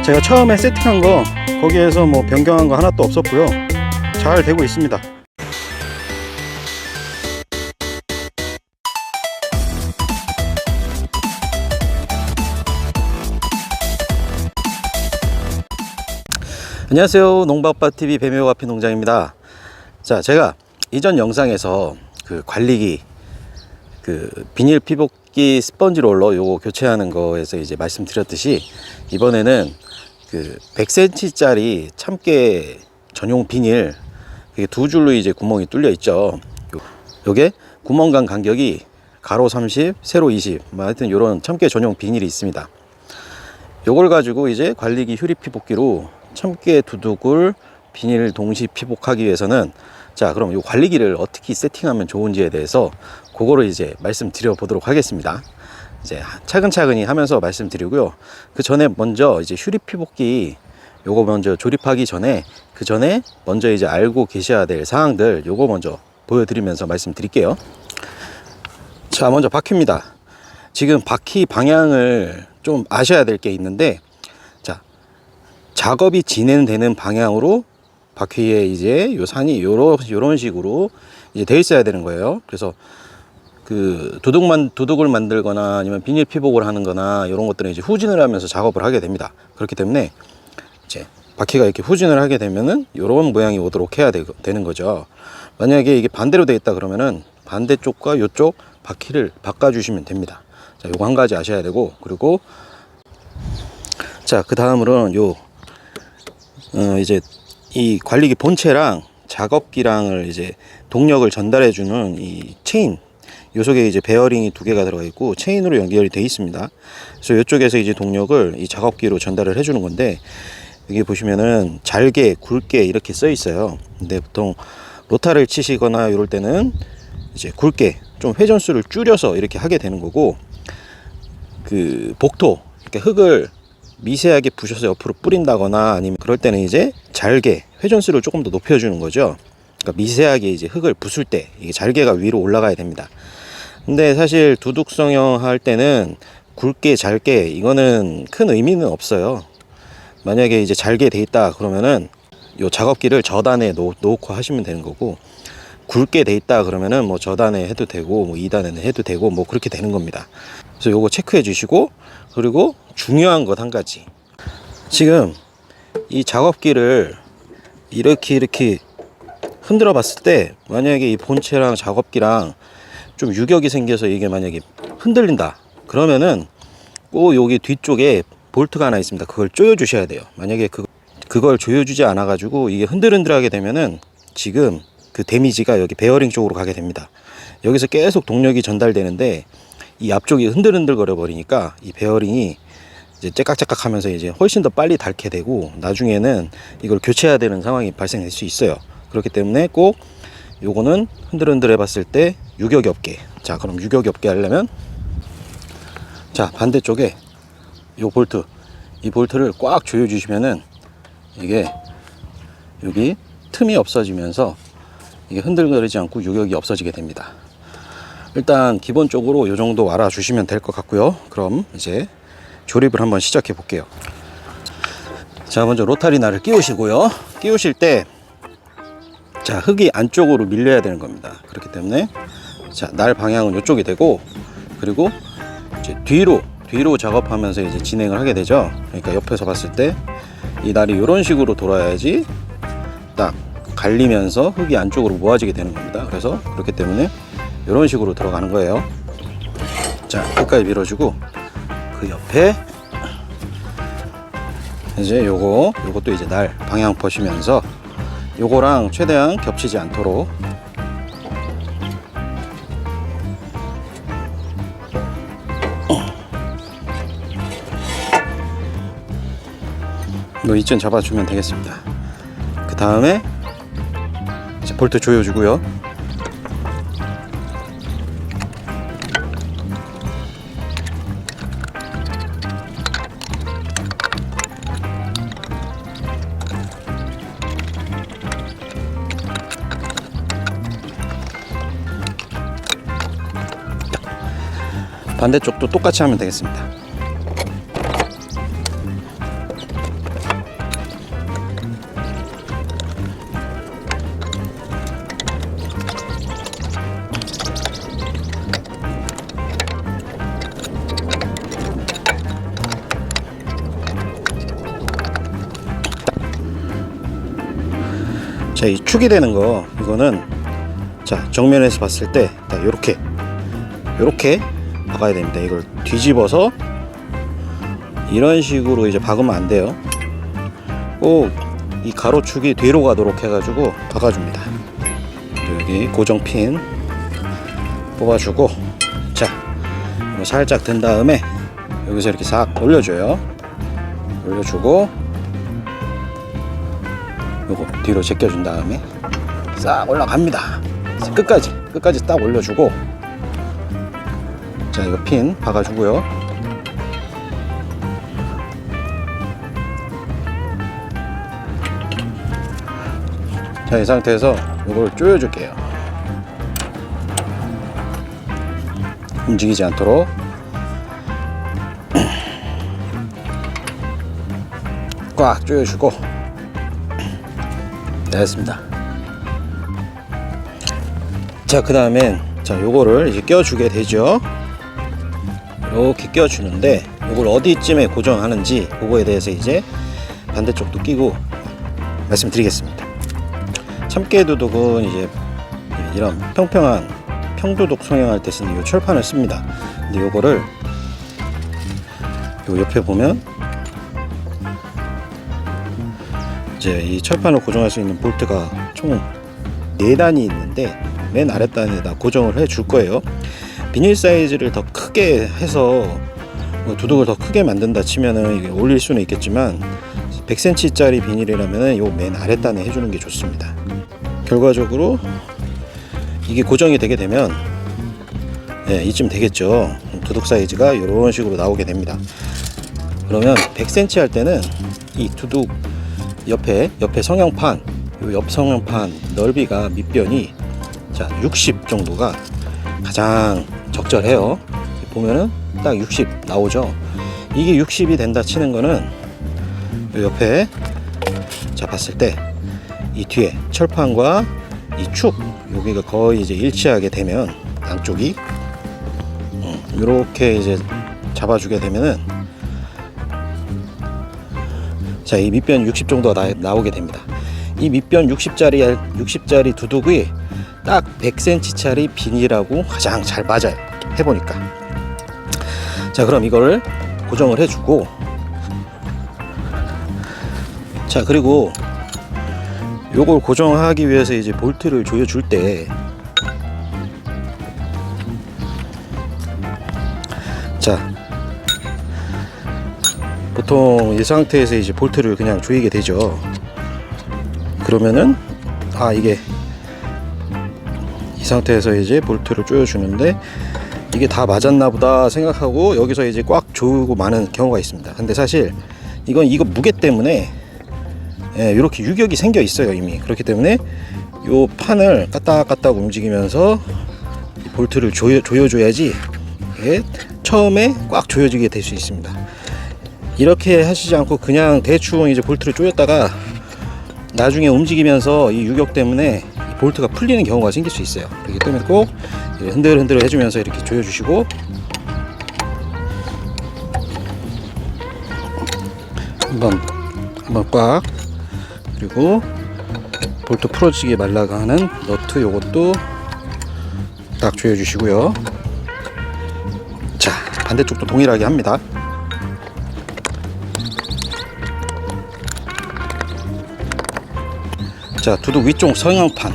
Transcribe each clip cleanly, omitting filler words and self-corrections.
제가 처음에 세팅한 거 거기에서 뭐 변경한 거 하나도 없었고요. 잘 되고 있습니다. 안녕하세요, 농부아빠TV 뱀의오가피 농장입니다. 자, 제가 이전 영상에서 그 관리기 비닐 피복기 스펀지 롤러 요거 교체하는 거에서 이제 말씀드렸듯이, 이번에는 100cm 짜리 참깨 전용 비닐, 이게 두 줄로 이제 구멍이 뚫려 있죠. 요게 구멍간 간격이 가로 30, 세로 20, 하여튼 요런 참깨 전용 비닐이 있습니다. 요걸 가지고 이제 관리기 휴리 피복기로 참깨 두둑을 비닐 동시 피복하기 위해서는, 자, 그럼 이 관리기를 어떻게 세팅하면 좋은지에 대해서 그거를 이제 말씀드려 보도록 하겠습니다. 이제 차근차근히 하면서 말씀드리고요. 그 전에 먼저 이제 휴리 피복기 요거 먼저 조립하기 전에, 그 전에 먼저 이제 알고 계셔야 될 사항들 요거 먼저 보여드리면서 말씀드릴게요. 자, 먼저 바퀴입니다. 지금 바퀴 방향을 좀 아셔야 될 게 있는데, 자, 작업이 진행되는 방향으로 바퀴에 이제 요 산이 요런 식으로 이제 돼 있어야 되는 거예요. 그래서 두둑을 만들거나 아니면 비닐 피복을 하는 거나 이런 것들은 이제 후진을 하면서 작업을 하게 됩니다. 그렇기 때문에 이제 바퀴가 이렇게 후진을 하게 되면은 요런 모양이 오도록 해야 되는 거죠. 만약에 이게 반대로 돼 있다 그러면은 반대쪽과 요쪽 바퀴를 바꿔 주시면 됩니다. 자, 요거 한 가지 아셔야 되고, 그리고 자, 그 다음으로는 이제 이 관리기 본체랑 작업기랑을 이제 동력을 전달해 주는 이 체인, 요 속에 이제 베어링이 두 개가 들어가 있고 체인으로 연결이 되어 있습니다. 그래서 이쪽에서 이제 동력을 이 작업기로 전달을 해 주는 건데, 여기 보시면은 잘게, 굵게 이렇게 써 있어요. 근데 보통 로타를 치시거나 이럴 때는 이제 굵게 좀 회전수를 줄여서 이렇게 하게 되는 거고, 복토, 이렇게 흙을 미세하게 부셔서 옆으로 뿌린다거나 아니면 그럴 때는 이제 잘게 회전수를 조금 더 높여주는 거죠. 그러니까 미세하게 이제 흙을 부술 때 이게 잘게가 위로 올라가야 됩니다. 근데 사실 두둑성형 할 때는 굵게 잘게 이거는 큰 의미는 없어요. 만약에 이제 잘게 돼 있다 그러면은 요 작업기를 저단에 놓고 하시면 되는 거고, 굵게 돼 있다 그러면은 뭐 저단에 해도 되고 뭐 2단에는 해도 되고 뭐 그렇게 되는 겁니다. 그래서 요거 체크해 주시고, 그리고 중요한 것 한 가지, 지금 이 작업기를 이렇게 흔들어 봤을 때 만약에 이 본체랑 작업기랑 좀 유격이 생겨서 이게 만약에 흔들린다 그러면은 꼭 여기 뒤쪽에 볼트가 하나 있습니다. 그걸 조여 주셔야 돼요. 만약에 그걸 조여 주지 않아 가지고 이게 흔들흔들하게 되면은 지금 그 데미지가 여기 베어링 쪽으로 가게 됩니다. 여기서 계속 동력이 전달되는데 이 앞쪽이 흔들흔들 거려 버리니까 이 베어링이 이제 째깍째깍 하면서 이제 훨씬 더 빨리 닳게 되고, 나중에는 이걸 교체해야 되는 상황이 발생할 수 있어요. 그렇기 때문에 꼭 요거는 흔들흔들 해 봤을 때 유격이 없게, 자, 그럼 유격이 없게 하려면, 자, 반대쪽에 요 볼트, 이 볼트를 꽉 조여 주시면은 이게 여기 틈이 없어지면서 이게 흔들거리지 않고 유격이 없어지게 됩니다. 일단 기본적으로 요 정도 알아주시면 될 것 같고요. 그럼 이제 조립을 한번 시작해 볼게요. 자, 먼저 로타리나를 끼우시고요. 끼우실 때, 자, 흙이 안쪽으로 밀려야 되는 겁니다. 그렇기 때문에, 자, 날 방향은 이쪽이 되고, 그리고 이제 뒤로 작업하면서 이제 진행을 하게 되죠. 그러니까 옆에서 봤을 때 이 날이 이런 식으로 돌아야지 딱 갈리면서 흙이 안쪽으로 모아지게 되는 겁니다. 그래서 그렇기 때문에 이런 식으로 들어가는 거예요. 자, 끝까지 밀어주고, 그 옆에 이제 요것도 이제 날 방향 보시면서 요거랑 최대한 겹치지 않도록 뭐 이쯤 잡아주면 되겠습니다. 그 다음에 이제 볼트 조여주고요. 반대쪽도 똑같이 하면 되겠습니다. 자, 이 축이 되는 거, 이거는 자, 정면에서 봤을 때 딱 요렇게 박아야 됩니다. 이걸 뒤집어서 이런 식으로 이제 박으면 안 돼요. 꼭 이 가로축이 뒤로 가도록 해가지고 박아줍니다. 여기 고정핀 뽑아주고, 자, 이거 살짝 든 다음에 여기서 이렇게 싹 올려줘요. 올려주고, 요거 뒤로 제껴준 다음에 싹 올라갑니다. 끝까지 딱 올려주고, 자, 이거 핀 박아주고요. 자, 이 상태에서 이걸 조여줄게요. 움직이지 않도록. 꽉 조여주고. 됐습니다. 자, 그 다음엔 자, 요거를 이제 껴주게 되죠. 이렇게 껴주는데, 요걸 어디쯤에 고정하는지 그거에 대해서 이제 반대쪽도 끼고 말씀드리겠습니다. 참깨두둑은 이제 이런 평평한 평두둑 성형할 때 쓰는 이 철판을 씁니다. 근데 요거를 요 옆에 보면 이제 이 철판을 고정할 수 있는 볼트가 총 4단이 있는데 맨 아랫단에다 고정을 해 줄 거예요. 비닐 사이즈를 더 크게 해서 두둑을 더 크게 만든다 치면은 이게 올릴 수는 있겠지만 100cm 짜리 비닐이라면은 요 맨 아랫단에 해주는 게 좋습니다. 결과적으로 이게 고정이 되게 되면, 네, 이쯤 되겠죠. 두둑 사이즈가 이런 식으로 나오게 됩니다. 그러면 100cm 할 때는 이 두둑 옆에 성형판, 요 옆 성형판 넓이가 밑변이 자 60 정도가 가장 적절해요. 보면은 딱 60 나오죠. 이게 60이 된다 치는 거는 요 옆에 자 봤을 때 이 뒤에 철판과 이 축 여기가 거의 이제 일치하게 되면 양쪽이 이렇게 이제 잡아주게 되면은 자, 이 밑변 60 정도가 나오게 됩니다. 이 밑변 60짜리 두둑이 딱 100cm 짜리 비닐하고 가장 잘 맞아요. 해보니까. 자, 그럼 이거를 고정을 해주고, 자, 그리고 요걸 고정하기 위해서 이제 볼트를 조여줄 때, 자, 보통 이 상태에서 이제 볼트를 그냥 조이게 되죠. 그러면은 이게 이 상태에서 이제 볼트를 조여주는데 이게 다 맞았나 보다 생각하고 여기서 이제 꽉 조이고 마는 경우가 있습니다. 근데 사실 이거 무게 때문에 이렇게 유격이 생겨 있어요. 이미. 그렇기 때문에 요 판을 까딱까딱 움직이면서 볼트를 조여줘야지 이게 처음에 꽉 조여지게 될 수 있습니다. 이렇게 하시지 않고 그냥 대충 이제 볼트를 조였다가 나중에 움직이면서 이 유격 때문에 이 볼트가 풀리는 경우가 생길 수 있어요. 그렇기 때문에 꼭 흔들흔들 해주면서 이렇게 조여주시고, 한번 꽉, 그리고 볼트 풀어지게 말라가 하는 너트 요것도 딱 조여주시고요. 자, 반대쪽도 동일하게 합니다. 자, 두둑 위쪽 성형판.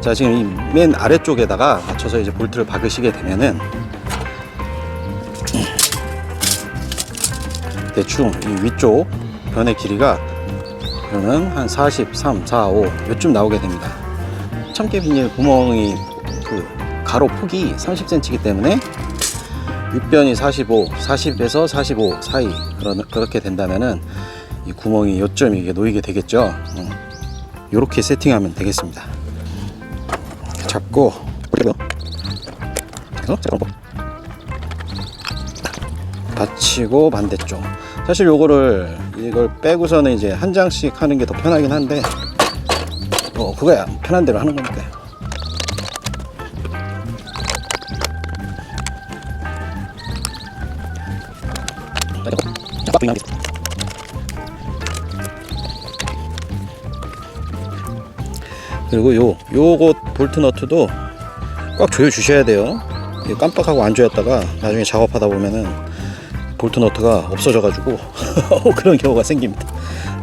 자, 지금 이 맨 아래쪽에다가 맞춰서 이제 볼트를 박으시게 되면은 대충 이 위쪽 변의 길이가 그러면 한 43, 45 요쯤 나오게 됩니다. 참깨 비닐 구멍이 그 가로 폭이 30cm이기 때문에 윗변이 45, 40에서 45 사이 그렇게 된다면은 이 구멍이 요점 이게 놓이게 되겠죠. 요렇게 세팅하면 되겠습니다. 잡고 그리고 받치고 반대쪽. 사실 이걸 빼고서는 이제 한 장씩 하는 게 더 편하긴 한데 그거야 편한 대로 하는 거니까요. 그리고 요거 볼트 너트도 꽉 조여 주셔야 돼요. 깜빡하고 안 조였다가 나중에 작업하다 보면은 볼트 너트가 없어져 가지고 그런 경우가 생깁니다.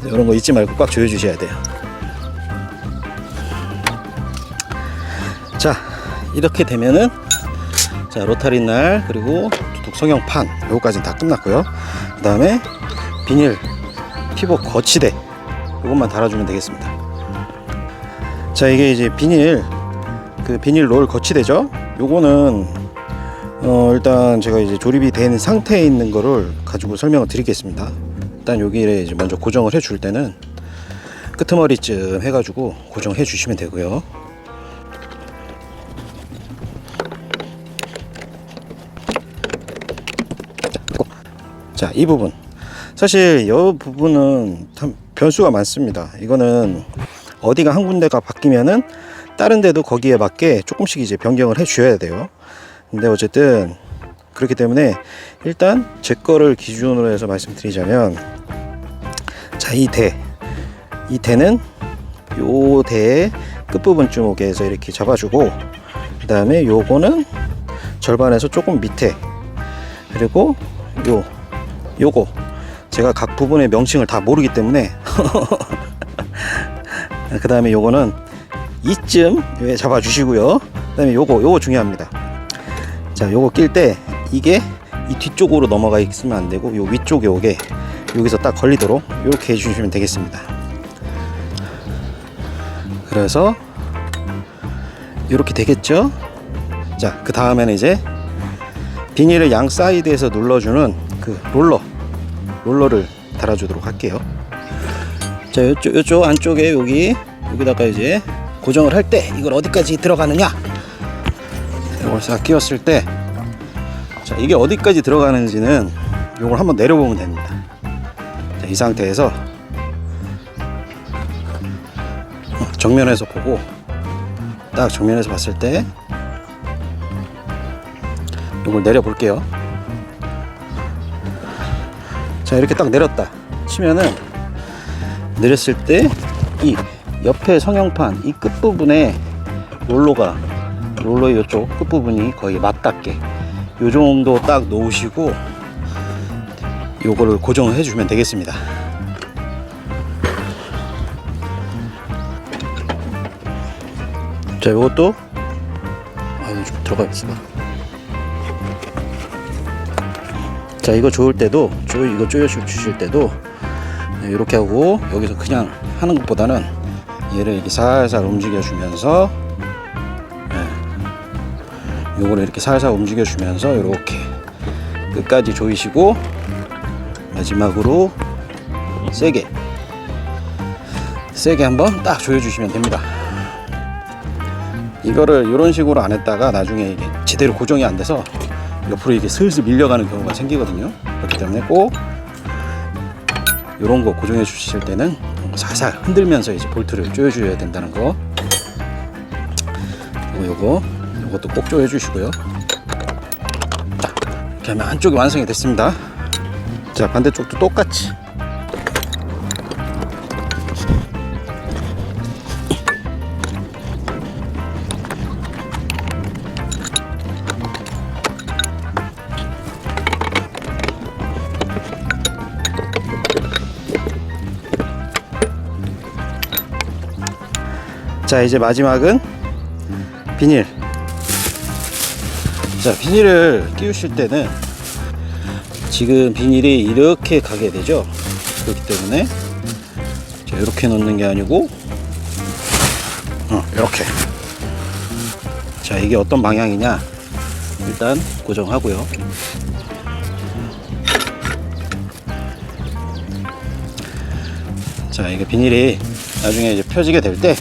이런 거 잊지 말고 꽉 조여 주셔야 돼요. 자, 이렇게 되면은 자, 로타리 날 그리고 두둑 성형판 요거까지는 다 끝났고요. 그 다음에 비닐 피복 거치대 요것만 달아주면 되겠습니다. 자, 이게 이제 비닐 롤 거치대죠. 요거는 일단 제가 이제 조립이 된 상태에 있는 거를 가지고 설명을 드리겠습니다. 일단 여기를 이제 먼저 고정을 해줄 때는 끄트머리쯤 해가지고 고정해 주시면 되고요. 자, 이 부분 사실 이 부분은 참 변수가 많습니다. 이거는 어디가 한 군데가 바뀌면은 다른 데도 거기에 맞게 조금씩 이제 변경을 해 주셔야 돼요. 근데 어쨌든 그렇기 때문에 일단 제 거를 기준으로 해서 말씀드리자면, 자, 이 대는 요 대의 끝부분 쪽에서 이렇게 잡아주고, 그 다음에 요거는 절반에서 조금 밑에, 그리고 요거 제가 각 부분의 명칭을 다 모르기 때문에 그 다음에 요거는 이쯤 잡아 주시고요. 그 다음에 요거 중요합니다. 자, 요거 낄 때 이게 이 뒤쪽으로 넘어가 있으면 안 되고 요 위쪽에 요게 여기서 딱 걸리도록 이렇게 해주시면 되겠습니다. 그래서 이렇게 되겠죠. 자, 그 다음에는 이제 비닐을 양 사이드에서 눌러주는 그 롤러를 달아주도록 할게요. 자, 요쪽 안쪽에 여기다가 이제 고정을 할 때 이걸 어디까지 들어가느냐, 이걸 싹 끼웠을 때, 자, 이게 어디까지 들어가는지는 이걸 한번 내려보면 됩니다. 자, 이 상태에서 정면에서 보고 딱 정면에서 봤을 때 이걸 내려 볼게요. 자, 이렇게 딱 내렸다 치면은, 내렸을 때 이 옆에 성형판 이 끝부분에 롤러의 이쪽 끝부분이 거의 맞닿게 요 정도 딱 놓으시고 요거를 고정을 해주면 되겠습니다. 자, 요것도 좀 들어가 있어. 자, 이거 조일 때도 이거 조여 주실 때도 이렇게 하고, 여기서 그냥 하는 것보다는 얘를 이렇게 살살 움직여 주면서, 요거를 이렇게 살살 움직여 주면서 이렇게 끝까지 조이시고, 마지막으로 세게 한번 딱 조여 주시면 됩니다. 이거를 이런 식으로 안 했다가 나중에 이게 제대로 고정이 안 돼서 옆으로 이렇게 슬슬 밀려가는 경우가 생기거든요. 그렇기 때문에 꼭 이런 거 고정해 주실 때는 살살 흔들면서 이제 볼트를 조여 줘야 된다는 거. 요것도 꼭 조여 주시고요. 자, 이렇게 하면 한쪽이 완성이 됐습니다. 자, 반대쪽도 똑같이. 자, 이제 마지막은 비닐. 자, 비닐을 끼우실 때는 지금 비닐이 이렇게 가게 되죠. 그렇기 때문에 자, 이렇게 놓는 게 아니고 이렇게. 자, 이게 어떤 방향이냐, 일단 고정하고요. 자, 이게 비닐이 나중에 이제 펴지게 될 때,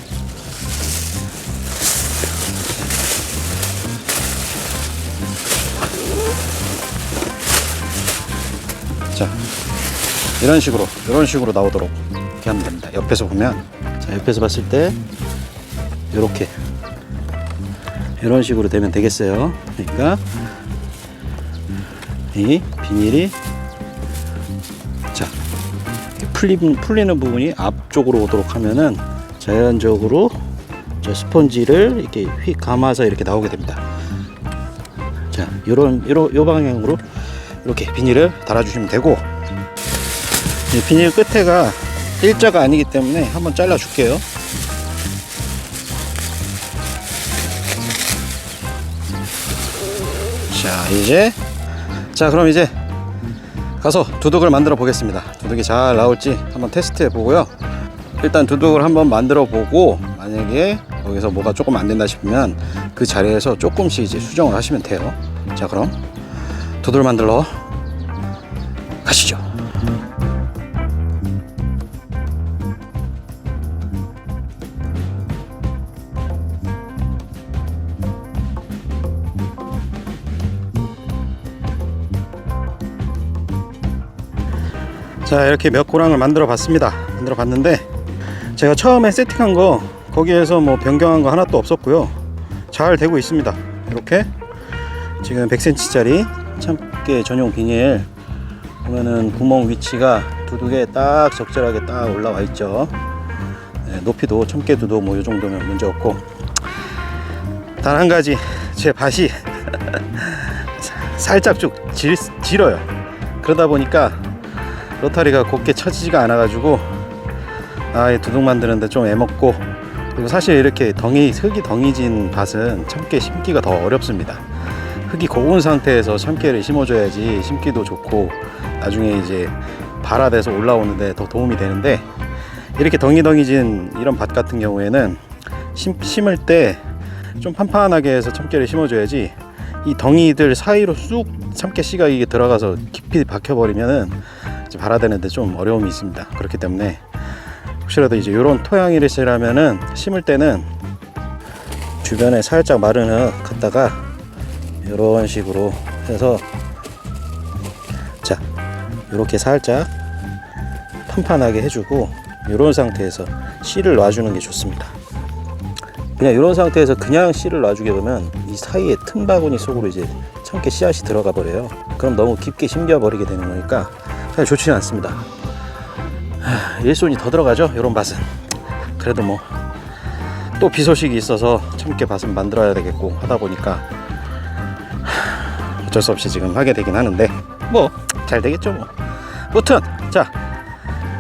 자, 이런 식으로 나오도록 이렇게 하면 됩니다. 옆에서 보면, 자, 옆에서 봤을 때 이렇게 이런 식으로 되면 되겠어요. 그러니까 이 비닐이, 자, 풀리는 부분이 앞쪽으로 오도록 하면은 자연적으로 저 스펀지를 이렇게 휙 감아서 이렇게 나오게 됩니다. 자, 요 방향으로 이렇게 비닐을 달아주시면 되고, 이 비닐 끝에가 일자가 아니기 때문에 한번 잘라 줄게요. 그럼 이제 가서 두둑을 만들어 보겠습니다. 두둑이 잘 나올지 한번 테스트 해 보고요. 일단 두둑을 한번 만들어 보고, 만약에 여기서 뭐가 조금 안 된다 싶으면 그 자리에서 조금씩 이제 수정을 하시면 돼요. 자, 그럼 두둑을 만들러 가시죠. 자, 이렇게 몇 고랑을 만들어 봤는데, 제가 처음에 세팅한 거 거기에서 뭐 변경한 거 하나도 없었고요. 잘 되고 있습니다. 이렇게 지금 100cm 짜리 참깨 전용 비닐 보면은 구멍 위치가 두둑에 딱 적절하게 딱 올라와 있죠. 네, 높이도 참깨 두둑 뭐 이 정도면 문제 없고, 단 한 가지 제 밭이 살짝 좀 질어요. 그러다 보니까 로타리가 곱게 쳐지지가 않아 가지고 이 두둑 만드는데 좀 애먹고, 그리고 사실 이렇게 흙이 덩이진 밭은 참깨 심기가 더 어렵습니다. 흙이 고운 상태에서 참깨를 심어줘야지 심기도 좋고 나중에 이제 발화돼서 올라오는데 더 도움이 되는데, 이렇게 덩이진 이런 밭 같은 경우에는 심을 때 좀 판판하게 해서 참깨를 심어줘야지, 이 덩이들 사이로 쑥 참깨 씨가 이게 들어가서 깊이 박혀버리면은 발화되는데 좀 어려움이 있습니다. 그렇기 때문에 혹시라도 이제 이런 토양이라면은 심을 때는 주변에 살짝 마른 흙 갖다가 이런 식으로 해서, 자, 이렇게 살짝 판판하게 해주고, 이런 상태에서 씨를 놔주는 게 좋습니다. 그냥 이런 상태에서 그냥 씨를 놔주게 되면 이 사이에 틈바구니 속으로 이제 참깨 씨앗이 들어가 버려요. 그럼 너무 깊게 심겨 버리게 되는 거니까 사실 좋지는 않습니다. 일손이 더 들어가죠, 이런 밭은. 그래도 뭐 또 비 소식이 있어서 참깨 밭은 만들어야 되겠고 하다 보니까 어쩔 수 없이 지금 하게 되긴 하는데, 뭐 잘 되겠죠 뭐. 무튼 자,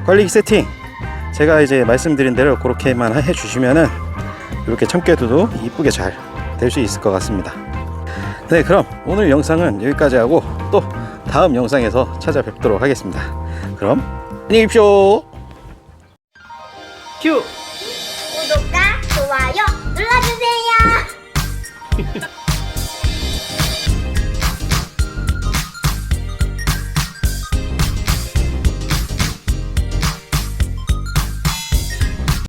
관리기 세팅 제가 이제 말씀드린 대로 그렇게만 해주시면은 이렇게 참깨두도 이쁘게 잘 될 수 있을 것 같습니다. 네, 그럼 오늘 영상은 여기까지 하고 또 다음 영상에서 찾아뵙도록 하겠습니다. 그럼 안녕히 계십시오. 큐. 구독과